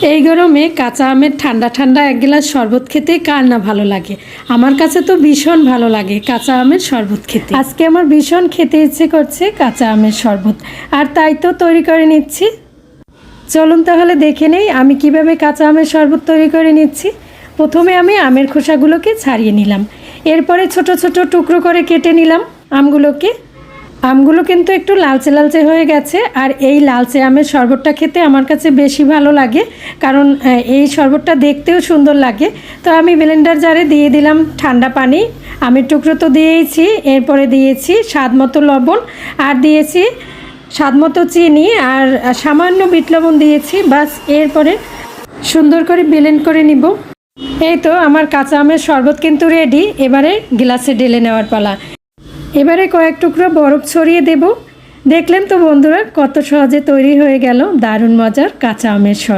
এই গরমে কাঁচা আমের ঠান্ডা ঠান্ডা এক গ্লাস শরবত খেতে কার না ভালো লাগে। আমার কাছে তো ভীষণ ভালো লাগে কাঁচা আমের শরবত খেতে। আজকে আমার ভীষণ খেতে ইচ্ছে করছে কাঁচা আমের শরবত, আর তাই তো তৈরি করে নিচ্ছি। চলুন তাহলে দেখে নেই আমি কিভাবে কাঁচা আমের শরবত তৈরি করে নিচ্ছি। প্রথমে আমি আমের খোসাগুলোকে ছাড়িয়ে নিলাম, এরপরে ছোট ছোট টুকরো করে কেটে নিলাম আমগুলোকে। আমগুলো কিন্তু একটু লালচে লালচে হয়ে গেছে, আর এই লালচে আমের শরবতটা খেতে আমার কাছে বেশি ভালো লাগে, কারণ এই শরবতটা দেখতেও সুন্দর লাগে। তো আমি ব্লেন্ডার জারে দিয়ে দিলাম ঠান্ডা পানি, আমের টুকরো তো দিয়েছি, এরপরে দিয়েছি স্বাদ মতো লবণ, আর দিয়েছি স্বাদ মতো চিনি, আর সামান্য বিট লবণ দিয়েছি। বাস এরপরে সুন্দর করে ব্লেন্ড করে নিব। এই তো আমার কাঁচা আমের শরবত কিন্তু রেডি। এবারে গ্লাসে ঢেলে নেওয়ার পালা। এবারে কয়েক টুকরো বরফ ছড়িয়ে দেব। দেখলেন তো বন্ধুরা, কত সহজে তৈরি হয়ে গেল দারুণ মজার কাঁচা আমের শরবত।